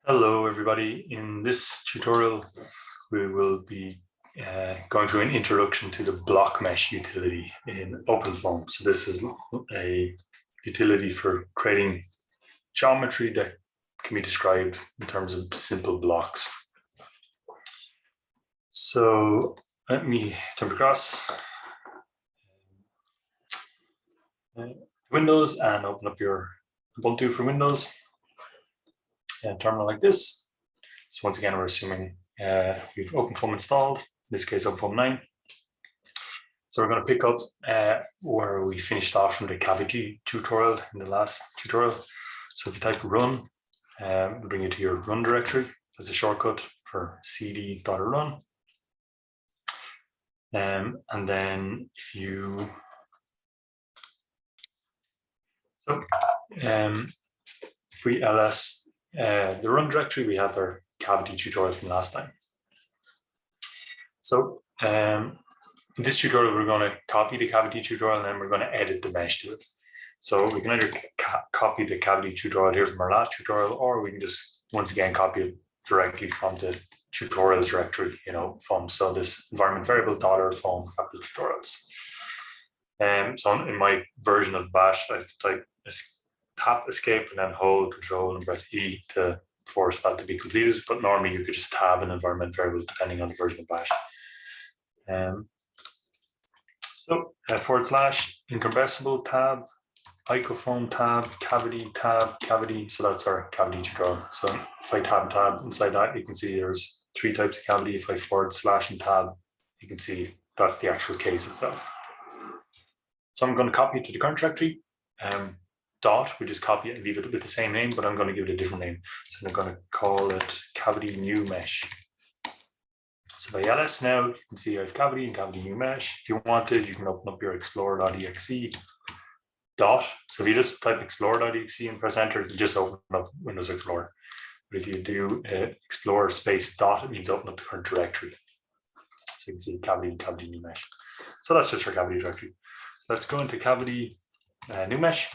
Hello everybody. In this tutorial we will be going through an introduction to the blockMesh utility in OpenFOAM. So this is a utility for creating geometry that can be described in terms of simple blocks. So let me jump across Windows and open up your Ubuntu for Windows. A terminal like this. So once again, we're assuming we've OpenFOAM installed, in this case OpenFOAM 9. So we're going to pick up where we finished off from the cavity tutorial in the last tutorial. So if you type run, it'll bring you to your run directory. There's a shortcut for cd.run. And then if you if we ls the run directory, we have our cavity tutorial from last time. So in this tutorial, we're going to copy the cavity tutorial and then we're going to edit the mesh to it. So we can either copy the cavity tutorial here from our last tutorial, or we can just once again copy it directly from the tutorials directory, FOAM. So this environment variable $FOAM capital tutorials. So in my version of Bash, I type tap escape and then hold control and press E to force that to be completed. But normally you could just tab an environment variable depending on the version of Bash. So / incompressible tab, icofoam tab, cavity. So that's our cavity tutorial. So if I tab inside that, you can see there's 3 types of cavity. If I / and tab, you can see that's the actual case itself. So I'm going to copy it to the current directory. We just copy it and leave it with the same name, but I'm going to give it a different name. So I'm going to call it cavity new mesh. So by ls now, you can see I have cavity and cavity new mesh. If you wanted, you can open up your explorer.exe dot. So if you just type explorer.exe and press enter, it'll just open up Windows Explorer. But if you do explorer space dot, it means open up the current directory. So you can see cavity and cavity new mesh. So that's just for cavity directory. So let's go into cavity new mesh.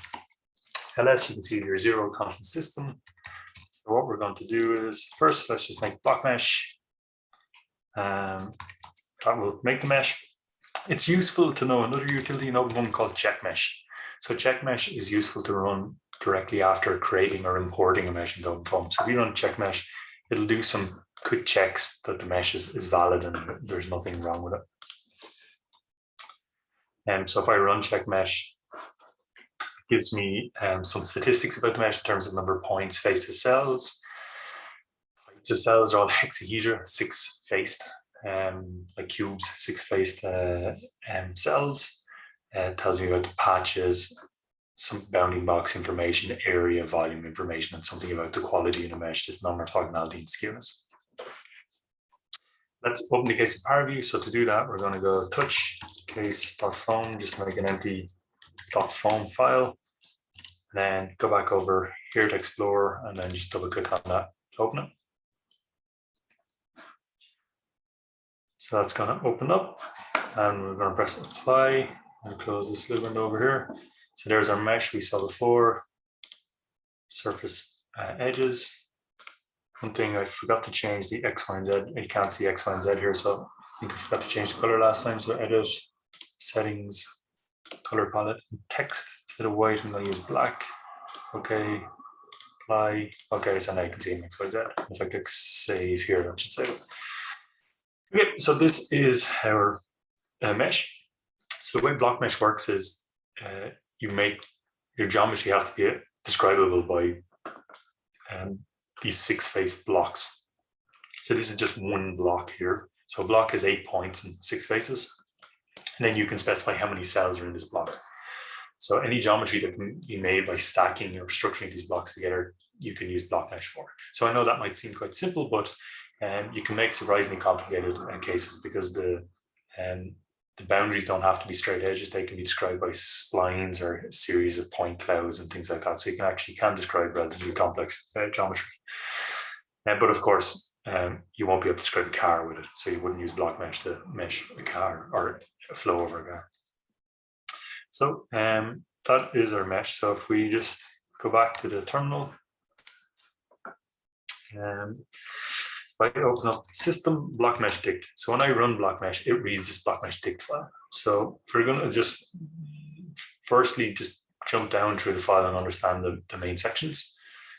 ls, you can see your 0 constant system. So what we're going to do is first, let's just make blockMesh. That will make the mesh. It's useful to know another utility in OpenFOAM called checkMesh. So checkMesh is useful to run directly after creating or importing a mesh into OpenFOAM. So if you run checkMesh, it'll do some quick checks that the mesh is valid and there's nothing wrong with it. So if I run checkMesh, gives me some statistics about the mesh in terms of number of points, faces, cells. The cells are all hexahedra, 6-faced, like cubes, 6-faced cells. It tells me about the patches, some bounding box information, area, volume information, and something about the quality of the mesh, this non-orthogonality and skewness. Let's open the case of power view. So to do that, we're going to go touch case.foam, just make an empty .foam file, and then go back over here to Explorer, and then just double click on that to open it. So that's going to open up, and we're going to press apply and close this little window over here. So there's our mesh we saw before, surface edges. One thing I forgot to change the X, Y, and Z. You can't see X, Y, and Z here, so I think I forgot to change the color last time. So edit, settings, color palette, and text. Instead of white, I'm going to use black. Okay, apply. Okay, so now you can see X, Y, Z. If I click save here, that should save it. Okay, so this is our mesh. So the way blockMesh works is you make your geometry has to be describable by these 6-faced blocks. So this is just one block here. So a block is 8 points and 6 faces. And then you can specify how many cells are in this block. So any geometry that can be made by stacking or structuring these blocks together, you can use blockMesh for. So I know that might seem quite simple, but you can make surprisingly complicated cases because the boundaries don't have to be straight edges. They can be described by splines or a series of point clouds and things like that. So you can describe relatively complex geometry. But of course, you won't be able to describe a car with it. So you wouldn't use blockMesh to mesh a car or a flow over a car. So that is our mesh. So if we just go back to the terminal, If I open up system blockMeshDict, so when I run blockMesh, it reads this blockMeshDict file. So we're going to just firstly just jump down through the file and understand the main sections.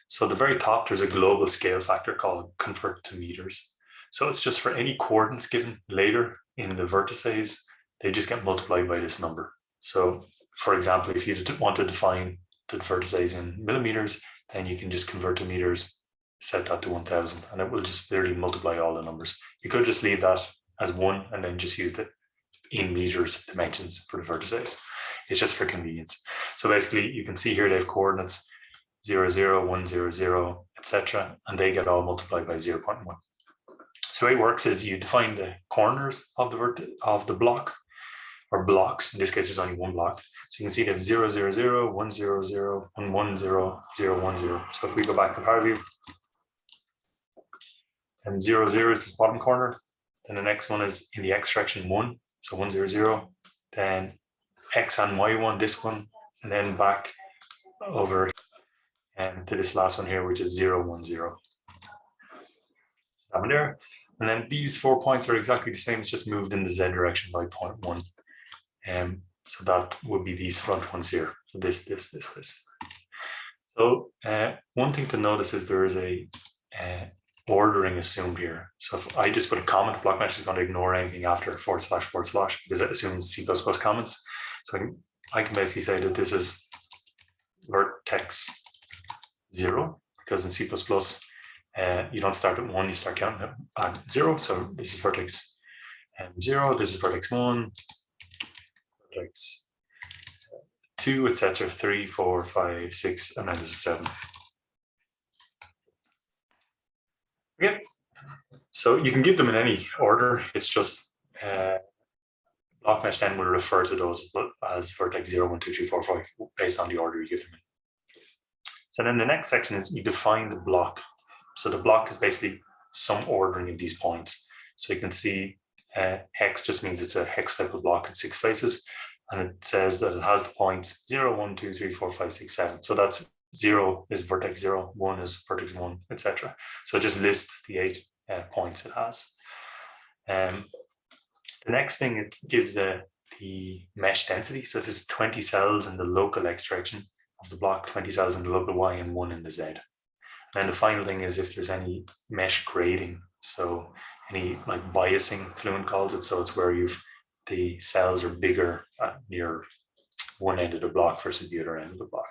So at the very top, there's a global scale factor called convert to meters. So it's just for any coordinates given later in the vertices, they just get multiplied by this number. So for example, if you want to define the vertices in millimeters, then you can just convert to meters, set that to 1000, and it will just literally multiply all the numbers. You could just leave that as 1 and then just use the in meters dimensions for the vertices. It's just for convenience. So basically, you can see here they have coordinates 0, 0, 1, 0, 0, etc., and they get all multiplied by 0.1. So the way it works is you define the corners of the block, or blocks. In this case, there's only one block. So you can see they have 0, 0, 0, 1, 0, 0, 1, 1, 0, 0, 1, 0. So if we go back to power view, and 0, 0 is this bottom corner. Then the next one is in the x direction 1, so 1, 0, 0. Then x and y one, this one, and then back over to this last one here, which is 0, 1, 0. That one there. And then these 4 points are exactly the same. It's just moved in the z direction by 0.1. So that would be these front ones here. So this. So one thing to notice is there is a ordering assumed here. So if I just put a comment, blockMesh is going to ignore anything after // because it assumes C++ comments. So I can basically say that this is vertex 0, because in C++, you don't start at 1, you start counting at 0. So this is vertex 0, this is vertex 1, vertex 2, etc., 3, 4, 5, 6, and then this is 7. Okay, so you can give them in any order. It's just blockMesh then will refer to those as vertex 0, 1, 2, 3, 4, 5 based on the order you give them in. So then the next section is you define the block. So the block is basically some ordering of these points. So you can see hex just means it's a hex type of block in 6 faces, and it says that it has the points 0, 1, 2, 3, 4, 5, 6, 7. So that's 0 is vertex 0, 1 is vertex 1, etc. So it just lists the 8 points it has. The next thing, it gives the mesh density. So this is 20 cells in the local x direction of the block, 20 cells in the local y, and 1 in the z. And the final thing is if there's any mesh grading, so any like biasing, Fluent calls it. So it's where the cells are bigger near one end of the block versus the other end of the block.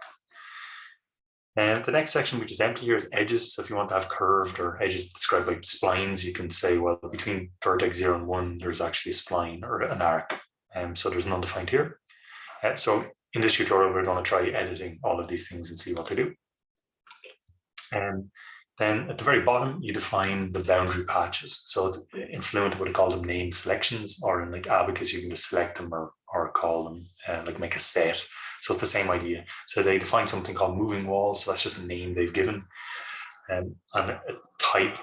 And the next section, which is empty here, is edges. So if you want to have curved or edges described by splines, you can say, well, between vertex 0 and 1, there's actually a spline or an arc. So there's none defined here. So in this tutorial, we're going to try editing all of these things and see what to do. And then at the very bottom, you define the boundary patches. So in Fluent, would call them named selections, or in like Abacus, you can just select them or call them like make a set. So it's the same idea. So they define something called moving walls. So that's just a name they've given. And a type,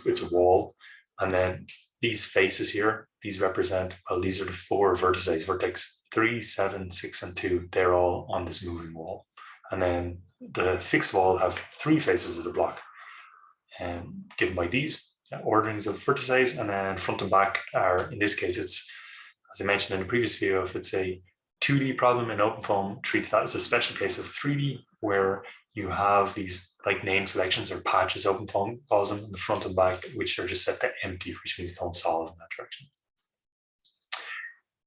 it's a wall. And then these faces here, these represent, well, these are the 4 vertices, vertex 3, 7, 6, and 2. They're all on this moving wall. And then the fixed wall have 3 faces of the block, given by these orderings of vertices. And then front and back are, in this case, it's, as I mentioned in the previous video, if it's a 2D problem in OpenFOAM, treats that as a special case of 3D, where you have these like name selections or patches, OpenFOAM calls them, in the front and back, which are just set to empty, which means don't solve in that direction.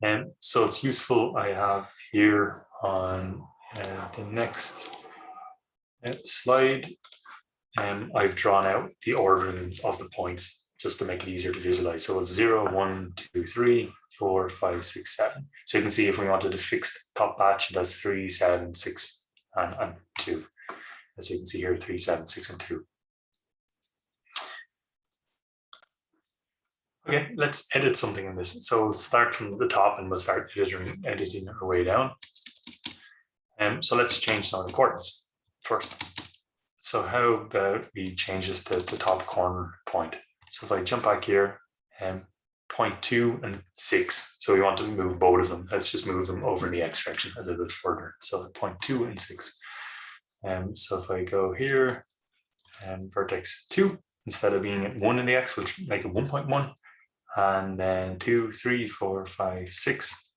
And so it's useful. I have here on the next slide, I've drawn out the ordering of the points just to make it easier to visualize. So it's 0, 1, 2, 3, 4, 5, 6, 7. So you can see if we wanted a fixed top batch, that's 3, 7, 6, and 2. As you can see here, 3, 7, 6, and 2. Okay, let's edit something in this. So we'll start from the top and we'll start editing our way down. So let's change some importance first. So how about we change this to the top corner point? So if I jump back here, point 2 and 6. So we want to move both of them. Let's just move them over in the x direction a little bit further. So point 2 and 6. So if I go here vertex 2 instead of being at 1 in the x, which make it 1.1, and then 2, 3, 4, 5, 6,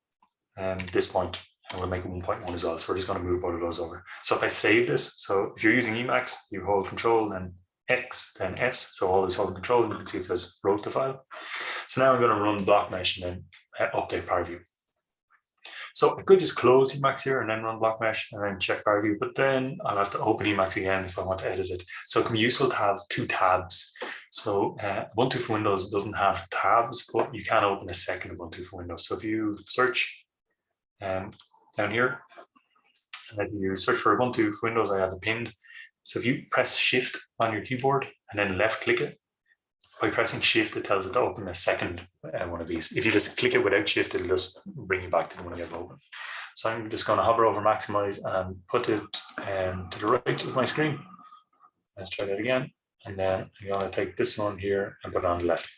and this point, and we'll make it 1.1 as well. So we're just going to move both of those over. So if I save this, so if you're using Emacs, you hold Control, then X, then S. So always hold Control, and you can see it says wrote the file. So now I'm going to run blockMesh and then update PowerView. So I could just close Emacs here and then run blockMesh and then check PowerView, but then I'll have to open Emacs again if I want to edit it. So it can be useful to have 2 tabs. So Ubuntu for Windows doesn't have tabs, but you can open a second Ubuntu for Windows. So if you search down here, and then you search for Ubuntu for Windows, I have it pinned. So if you press Shift on your keyboard and then left click it, by pressing Shift, it tells it to open a second one of these. If you just click it without Shift, it'll just bring you back to the one you have open. So I'm just going to hover over Maximize and put it to the right of my screen. Let's try that again. And then I'm going to take this one here and put it on the left.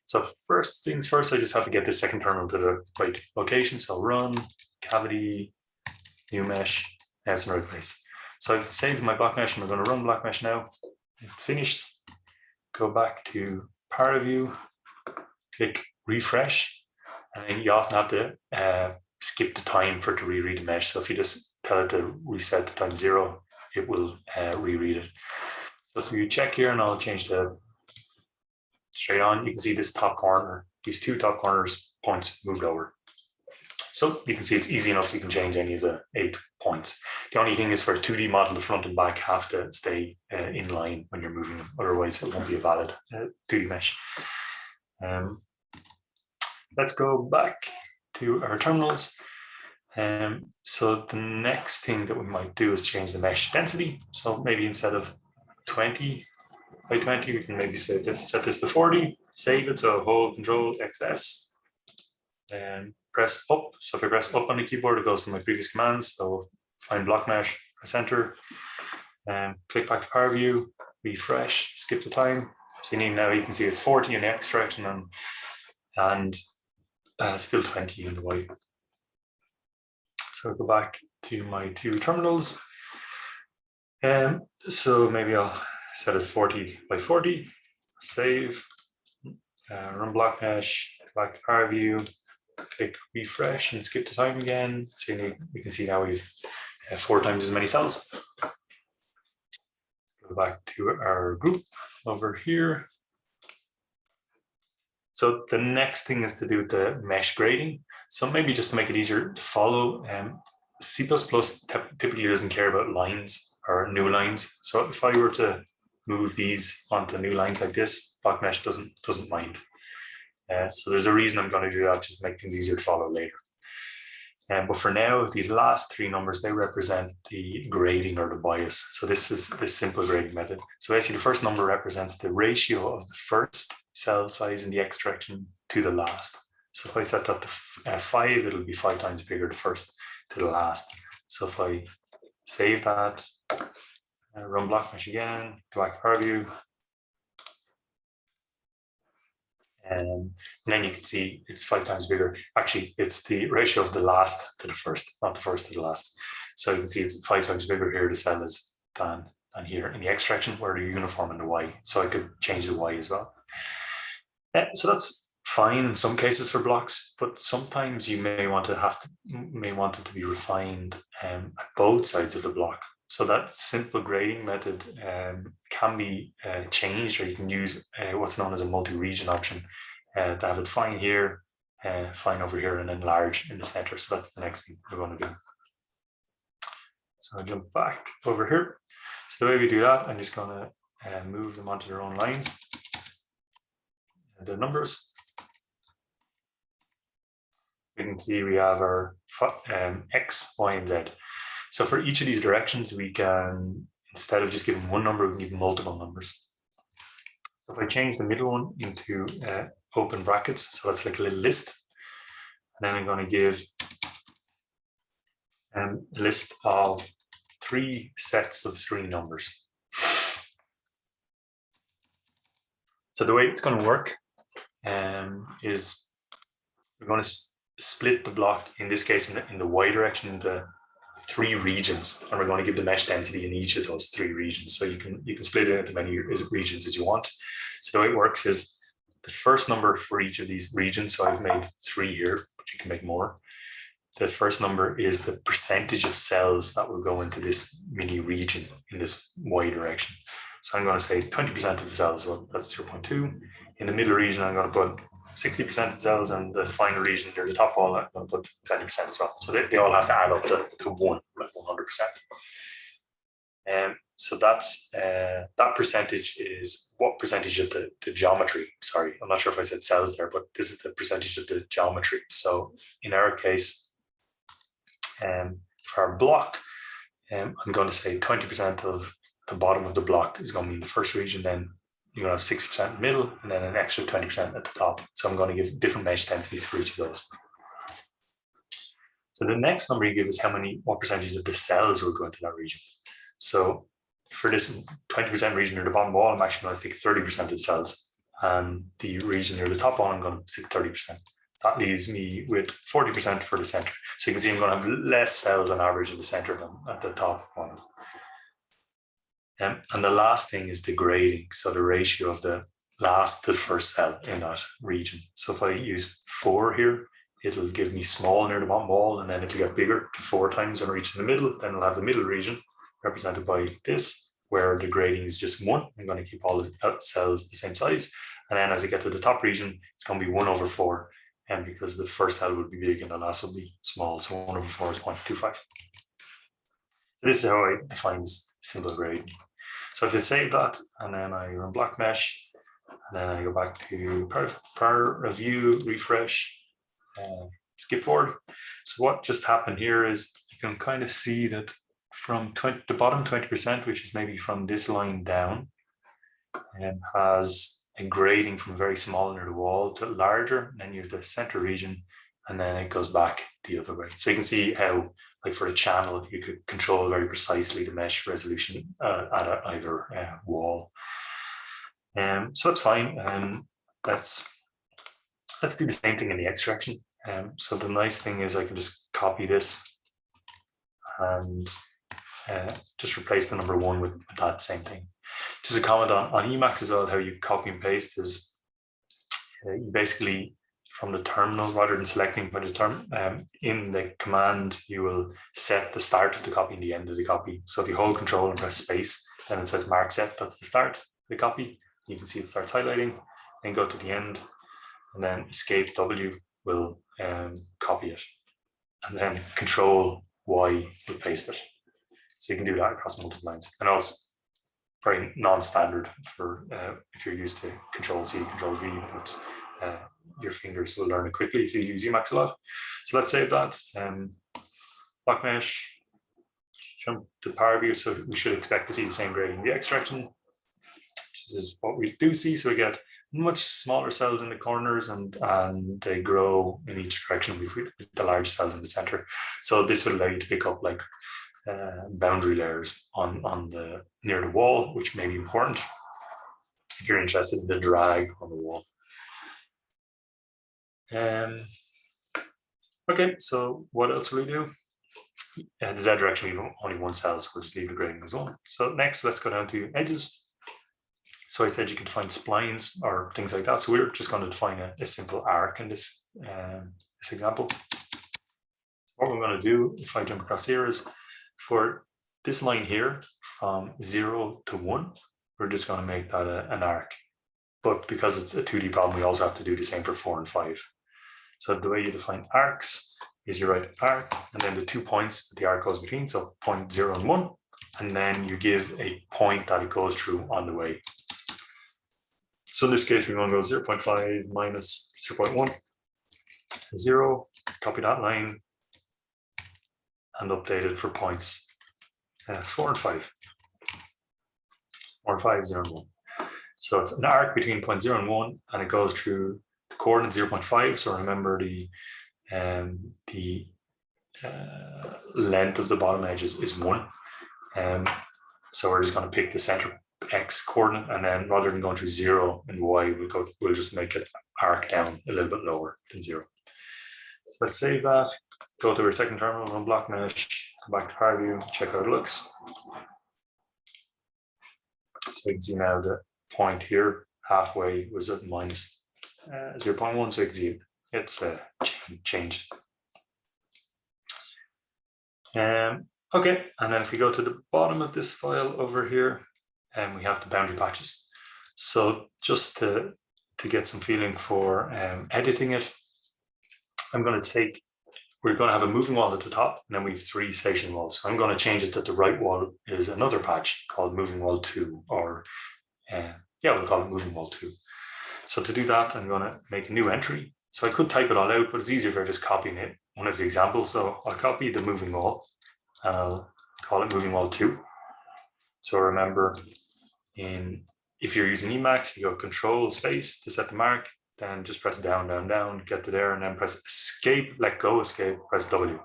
So first things first, I just have to get this second terminal to the right location. So run, cavity, new mesh, that's in the right place. So I've saved my blockMesh and we're going to run blockMesh now. I've finished. Go back to PowerView, click refresh, and then you often have to skip the time for it to reread the mesh. So if you just tell it to reset to time 0, it will reread it. So if you check here, and I'll change the straight on, you can see this top corner, these 2 top corners points moved over. So you can see it's easy enough, you can change any of the 8 points. The only thing is for a 2D model, the front and back have to stay in line when you're moving them. Otherwise, it won't be a valid 2D mesh. Let's go back to our terminals. So the next thing that we might do is change the mesh density. So maybe instead of 20 by 20, we can maybe set this to 40, save it. So hold Control XS and press up. So if I press up on the keyboard, it goes to my previous commands. So find blockMesh, press enter, and click back to PowerView, refresh, skip the time. So now you can see it 40 in the X direction and still 20 in the Y. So I'll go back to my 2 terminals. So maybe I'll set it 40 by 40, save, run blockMesh, back to PowerView, click refresh and skip the time again. So we can see now we've 4 times as many cells. Go back to our group over here. So the next thing is to do the mesh grading. So maybe just to make it easier to follow, C++ typically doesn't care about lines or new lines. So if I were to move these onto new lines like this, blockMesh doesn't mind. So there's a reason I'm going to do that, just to make things easier to follow later. But for now, these last 3 numbers, they represent the grading or the bias. So this is the simple grading method. So basically the first number represents the ratio of the first cell size in the X direction to the last. So if I set that to 5, it'll be 5 times bigger, the first to the last. So if I save that, run blockMesh again, go back to PowerView, and then you can see it's 5 times bigger. Actually, it's the ratio of the last to the first, not the first to the last. So you can see it's 5 times bigger here, the cell is than here in the X direction, where they're uniform in the Y. So I could change the Y as well. So that's fine in some cases for blocks, but sometimes you may want it to be refined at both sides of the block. So that simple grading method can be changed, or you can use what's known as a multi-region option to have it fine here, fine over here, and then large in the center. So that's the next thing we're going to do. So I'll jump back over here. So the way we do that, I'm just going to move them onto their own lines. The numbers. You can see we have our X, Y, and Z. So for each of these directions, we can, instead of just giving one number, we can give multiple numbers. So if I change the middle one into open brackets, so that's like a little list, and then I'm going to give a list of 3 sets of 3 numbers. So the way it's going to work is we're going to split the block, in this case in the Y direction, into 3 regions, and we're going to give the mesh density in each of those 3 regions. So you can split it into many regions as you want. So the way it works is the first number for each of these regions. So I've made 3 here, but you can make more. The first number is the percentage of cells that will go into this mini region in this Y direction. So I'm going to say 20% of the cells, so that's 0.2. In the middle region, I'm going to put 60% of the cells, and the final region near the top wall, I'm going to put 20% as well. So they all have to add up to 1, like 100%. So that's that percentage is what percentage of the geometry. Sorry, I'm not sure if I said cells there, but this is the percentage of the geometry. So in our case, for our block, I'm going to say 20% of the bottom of the block is going to be the first region, then you're going to have 60% in the middle, and then an extra 20% at the top. So I'm going to give different mesh densities for each of those. So the next number you give is what percentage of the cells will go into that region. So for this 20% region near the bottom wall, I'm actually going to stick 30% of the cells, and the region near the top wall, I'm going to stick 30%. That leaves me with 40% for the center. So you can see I'm going to have less cells on average in the center than at the top one. And the last thing is the grading. So the ratio of the last to the first cell in that region. So if I use 4 here, it'll give me small near the bottom wall, and then it'll get bigger to 4 times when I reach in the middle. Then I'll have the middle region represented by this, where the grading is just 1. I'm going to keep all the cells the same size. And then as I get to the top region, it's going to be 1/4. And because the first cell would be big and the last will be small, so 1/4 is 0.25. So this is how I define simple grading. So if I save that, and then I run blockMesh, and then I go back to par review, refresh, skip forward. So what just happened here is you can kind of see that from the bottom 20%, which is maybe from this line down, has a grading from very small near the wall to larger, and then you have the center region, and then it goes back the other way. So you can see how, like for a channel, you could control very precisely the mesh resolution at either wall. So that's fine. Let's do the same thing in the X direction. So the nice thing is I can just copy this and just replace the number 1 with that same thing. Just a comment on Emacs as well, how you copy and paste is you basically, from the terminal, rather than selecting by the term, in the command, you will set the start of the copy and the end of the copy. So if you hold Control and press space, then it says mark set, that's the start of the copy. You can see it starts highlighting, then go to the end, and then Escape W will copy it. And then Control Y will paste it. So you can do that across multiple lines. And also, very non-standard for if you're used to Control C, Control V, but your fingers will learn it quickly if you use Emacs a lot. So let's save that. blockMesh, jump to power view, so we should expect to see the same grading in the X direction. This is what we do see. So we get much smaller cells in the corners, and they grow in each direction with the large cells in the center. So this will allow you to pick up like boundary layers on the near the wall, which may be important if you're interested in the drag on the wall. Okay, so what else will we do? The Z direction, we have only 1 cell, so we'll just leave the grading as 1. So next, let's go down to edges. So I said you can define splines or things like that. So we're just going to define a simple arc in this example. What we're going to do, if I jump across here, is for this line here from 0 to 1, we're just going to make that an arc. But because it's a 2D problem, we also have to do the same for 4 and 5. So the way you define arcs is you write arc, and then the 2 points that the arc goes between, so point 0 and 1, and then you give a point that it goes through on the way. So in this case, we want to go 0.5 minus 0.1, 0, copy that line, and update it for points 4 and 5. 4 and 5, 0 and 1. So it's an arc between point 0 and 1, and it goes through the coordinate 0.5. So remember the length of the bottom edge is 1. So we're just going to pick the center X coordinate, and then rather than going through 0 and Y, we'll just make it arc down a little bit lower than 0. So let's save that, go to our second terminal, run blockMesh, Go back to power view, check how it looks. So you can see now the point here halfway was at minus 0.1, so you can see it's changed. Okay, and then if we go to the bottom of this file over here, we have the boundary patches. So just to get some feeling for editing it, we're going to have a moving wall at the top, and then we have 3 station walls. So I'm going to change it that the right wall is another patch called moving wall 2, or we'll call it moving wall 2. So to do that, I'm going to make a new entry. So I could type it all out, but it's easier if I just copy it, one of the examples. So I'll copy the moving wall, and I'll call it moving wall 2. So remember, if you're using Emacs, you go Control space to set the mark, then just press down, down, down, get to there, and then press escape, let go, escape, press W.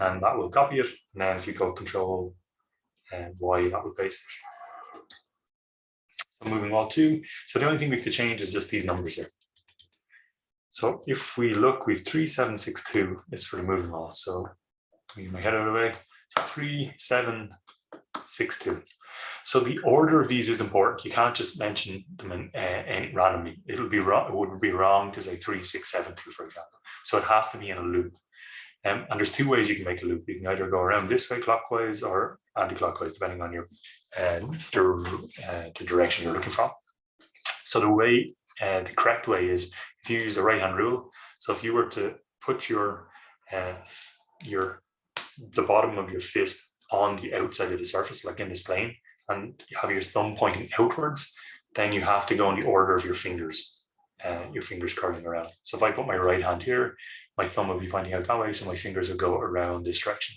And that will copy it. And then if you go Control and Y, that will paste it. So moving wall 2. So the only thing we have to change is just these numbers here. So if we look, we have 3762 is for the moving wall. So move my head out of the way. So 3762. So the order of these is important. You can't just mention them randomly. It would be wrong to say 3672, for example. So it has to be in a loop. And there's 2 ways you can make a loop. You can either go around this way clockwise or anti-clockwise, depending on your the direction you're looking from. So the correct way is if you use the right-hand rule. So if you were to put the bottom of your fist on the outside of the surface, like in this plane, and you have your thumb pointing outwards, then you have to go in the order of your fingers curling around. So if I put my right hand here, my thumb will be pointing out that way, so my fingers will go around this direction.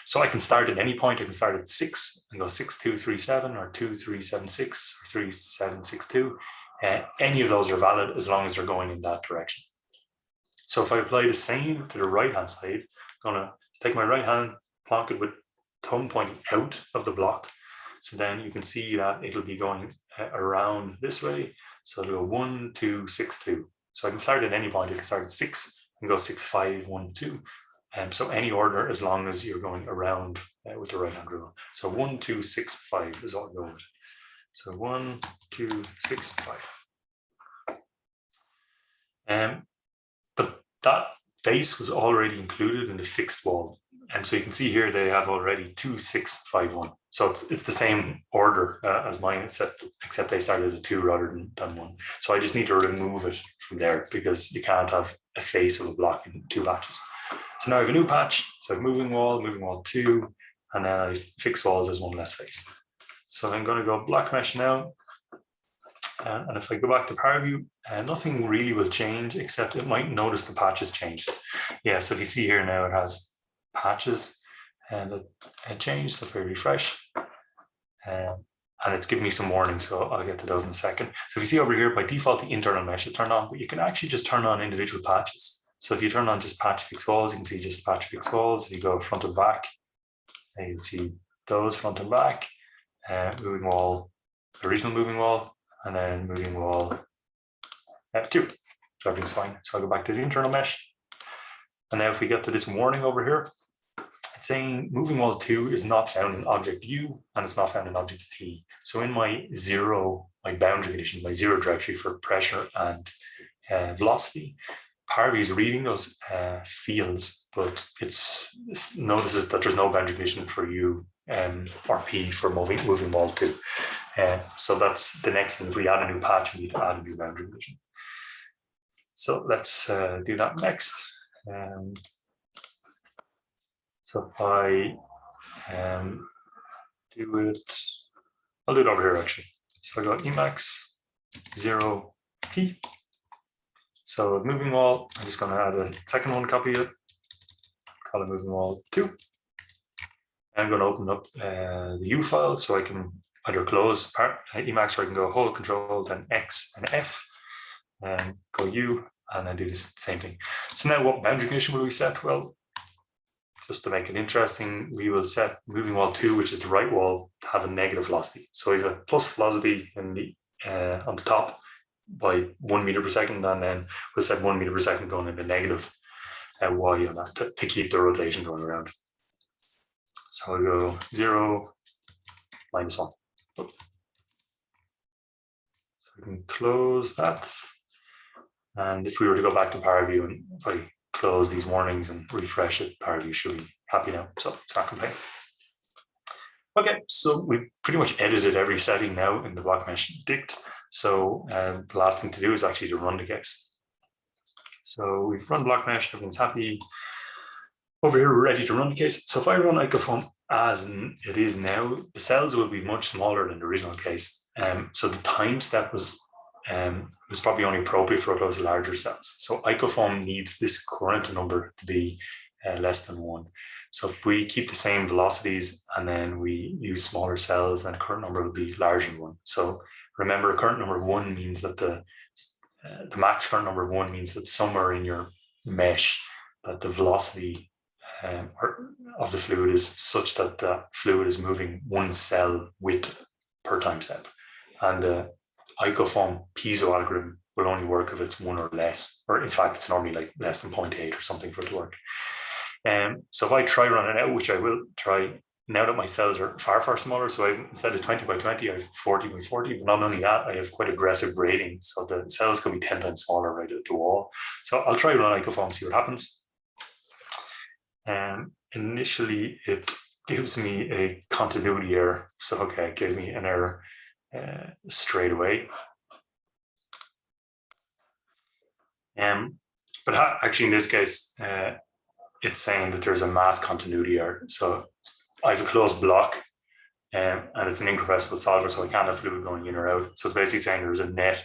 So I can start at any point. I can start at 6 and go 6237 or 2376 or 3762. Any of those are valid as long as they're going in that direction. So if I apply the same to the right-hand side, I'm going to take my right hand, plonk it with thumb pointing out of the block. So then you can see that it'll be going around this way. So it'll go 1, 2, 6, 2. So I can start at any point. I can start at 6 and go 6, 5, 1, 2. So any order as long as you're going around with the right hand rule. So 1, 2, 6, 5 is what we'll go with. So 1, 2, 6, 5. But that base was already included in the fixed wall. And so you can see here they have already 2, 6, 5, 1. So it's the same order as mine, except they started at 2 rather than 1. So I just need to remove it from there because you can't have a face of a block in 2 patches. So now I have a new patch. So I have moving wall 2, and then I have fixed walls as 1 less face. So I'm going to go blockMesh now. And if I go back to power view, nothing really will change, except it might notice the patches changed. Yeah, so if you see here now, it has patches and it changed. So if I refresh, and it's giving me some warnings, so I'll get to those in a second. So if you see over here, by default, the internal mesh is turned on, but you can actually just turn on individual patches. So if you turn on just patch fixed walls, you can see just patch fixed walls. If you go front and back, you can see those front and back, moving wall, original moving wall, and then moving wall 2. So everything's fine. So I'll go back to the internal mesh. And now if we get to this warning over here, it's saying moving wall 2 is not found in object U and it's not found in object P. So in my boundary condition, my 0 directory for pressure and velocity, power view is reading those fields, but it notices that there's no boundary condition for U or P for moving wall 2. So that's the next thing. If we add a new patch, we need to add a new boundary condition. So let's do that next. So if I do it, I'll do it over here actually. So I got Emacs 0P. So moving wall, I'm just going to add a second one, copy it, call it moving wall 2. I'm going to open up the U file so I can either close Emacs, or I can go hold Control, then X and F, and go U, and then do this same thing. So now what boundary condition will we set? Well, just to make it interesting, we will set moving wall 2, which is the right wall, to have a negative velocity. So we have a plus velocity in the on the top by 1 meter per second, and then we'll set 1 meter per second going into negative Y on that to keep the rotation going around. So I'll go 0, -1. Oops. So we can close that. And if we were to go back to PowerView, and if I close these warnings and refresh it, PowerView should be happy now. So it's not complaining. Okay, so we've pretty much edited every setting now in the blockMeshDict. So the last thing to do is actually to run the case. So we've run blockMesh, everything's happy. Over here, we're ready to run the case. So if I run IcoFoam as it is now, the cells will be much smaller than the original case. So the time step was probably only appropriate for those larger cells. So IcoFoam needs this current number to be less than 1. So if we keep the same velocities and then we use smaller cells, then the current number will be larger than 1. So remember, a current number of 1 means that the max current number of 1 means that somewhere in your mesh that the velocity of the fluid is such that the fluid is moving 1 cell width per time step. And the IcoFoam piezo algorithm will only work if it's 1 or less, or in fact, it's normally like less than 0.8 or something for it to work. So if I try running out, which I will try, now that my cells are far, far smaller, so instead of 20 by 20, I have 40 by 40, but not only that, I have quite aggressive braiding, so the cells can be 10 times smaller right at the wall. So I'll try run IcoFoam, see what happens. Initially, it gives me a continuity error. So, okay, it gave me an error straight away. But actually, in this case, it's saying that there's a mass continuity error. So I have a closed block, and it's an incompressible solver, so I can't have fluid going in or out. So it's basically saying there's a net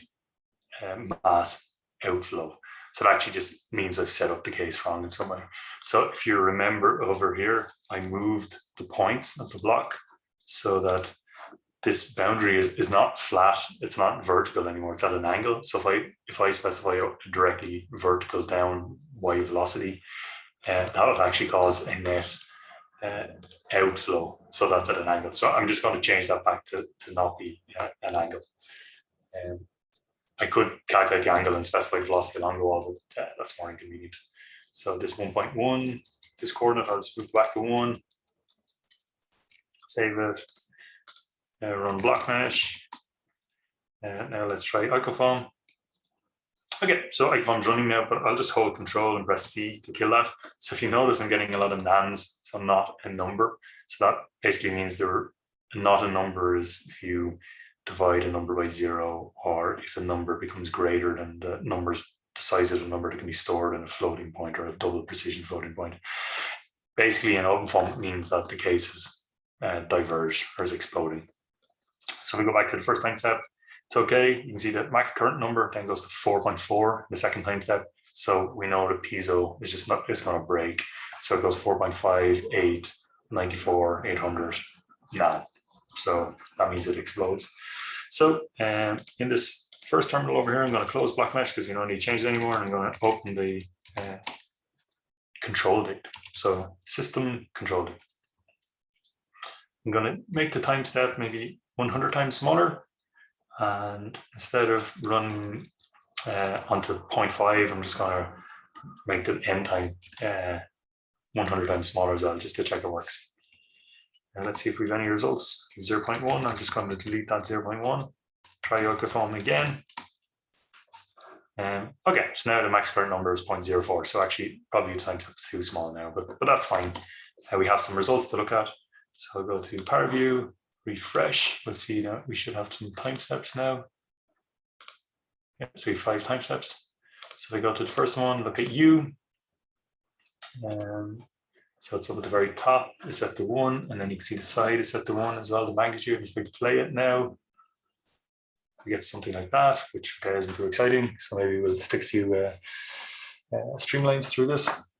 mass outflow. So it actually just means I've set up the case wrong in some way. So if you remember over here, I moved the points of the block so that this boundary is not flat, it's not vertical anymore, it's at an angle. So if I specify directly vertical down y velocity, that would actually cause a net outflow. So that's at an angle. So I'm just going to change that back to not be an angle. I could calculate the angle and specify the velocity along the wall, but that's more inconvenient. So this 1.1, this coordinate, I'll just move back to 1, save it, run blockMesh. Now let's try IcoFoam. Okay, so IcoFoam's running now, but I'll just hold Control and press C to kill that. So if you notice, I'm getting a lot of nans, so not a number. So that basically means not a number is if you divide a number by 0, or if a number becomes greater than the size of the number that can be stored in a floating point or a double precision floating point. Basically, in OpenFOAM, it means that the case is diverged or is exploding. So we go back to the first time step. It's okay. You can see that max current number then goes to 4.4 the second time step. So we know the piezo is just not, it's going to break. So it goes 4.5, 8, 94, 800, none. So that means it explodes. So in this first terminal over here, I'm going to close blockMesh because we don't need to change it anymore. I'm going to open the control dict. So system control dict. I'm going to make the time step maybe 100 times smaller. And instead of running onto 0.5, I'm just going to make the end time 100 times smaller as well, just to check it works. And let's see if we have any results. 0.1, I'm just going to delete that 0.1. Try IcoFoam again. Okay, so now the max current number is 0.04. So actually, probably the time step is too small now, but that's fine. We have some results to look at. So I'll go to PowerView, refresh. We'll see that we should have some time steps now. Yeah, so we have 5 time steps. So we go to the first one, look at U. So it's up at the very top, is set to 1, and then you can see the side is set to 1 as well, the magnitude. If we play it now, we get something like that, which isn't too exciting. So maybe we'll stick a few streamlines through this.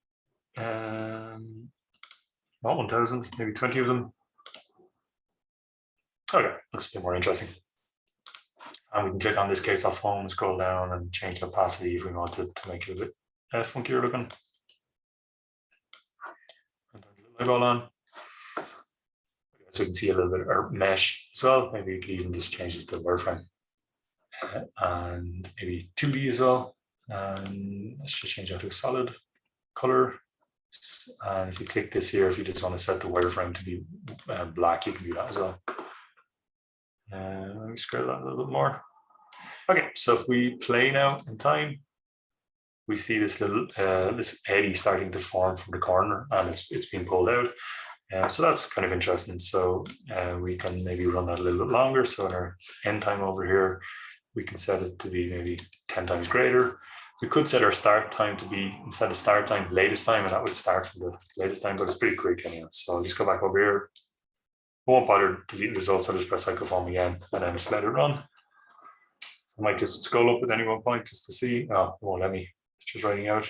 Not 1,000, maybe 20 of them. Okay, looks a bit more interesting. And we can click on this case off home, scroll down, and change the opacity if we wanted to make it a bit funkier looking. Eyeball on. So you can see a little bit of our mesh as well. Maybe you could even just change this to a wireframe. And maybe 2D as well. And let's just change that to a solid color. And if you click this here, if you just want to set the wireframe to be black, you can do that as well. Let me scroll that a little bit more. Okay, so if we play now in time, we see this little this eddy starting to form from the corner, and it's being pulled out. So that's kind of interesting. So we can maybe run that a little bit longer. So in our end time over here, we can set it to be maybe 10 times greater. We could set our start time to be, instead of start time, latest time, and that would start from the latest time, but it's pretty quick anyway. So I'll just go back over here. I won't bother deleting results. I'll just press CycleFOAM again and then just let it run. I might just scroll up at any one point just to see. Oh, it won't let me. It's just writing out.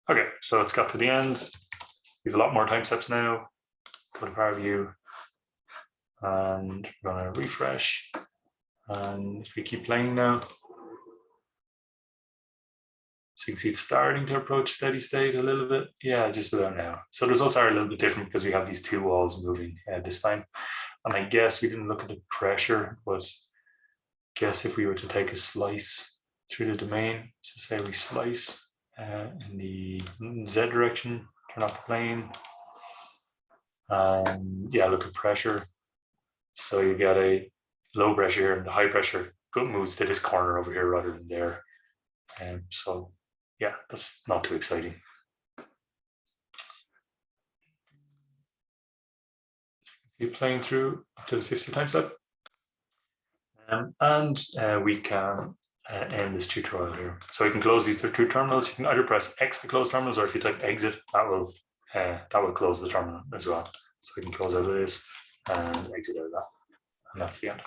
Okay, so it's got to the end. We have a lot more time steps now. Go to power view, and we're going to refresh. And if we keep playing now, so you can see it's starting to approach steady state a little bit. Yeah, just about now. So the results are a little bit different because we have these two walls moving this time. And I guess we didn't look at the pressure, but I guess if we were to take a slice through the domain, so say we slice in the Z direction, turn off the plane, and yeah, look at pressure. So you get a low pressure here, and the high pressure moves to this corner over here rather than there. So yeah, that's not too exciting. Keep playing through up to the 50 time step. And we can end this tutorial here. So we can close these two terminals. You can either press X to close terminals, or if you type exit, that will close the terminal as well. So we can close out of this and exit out of that. And that's the end.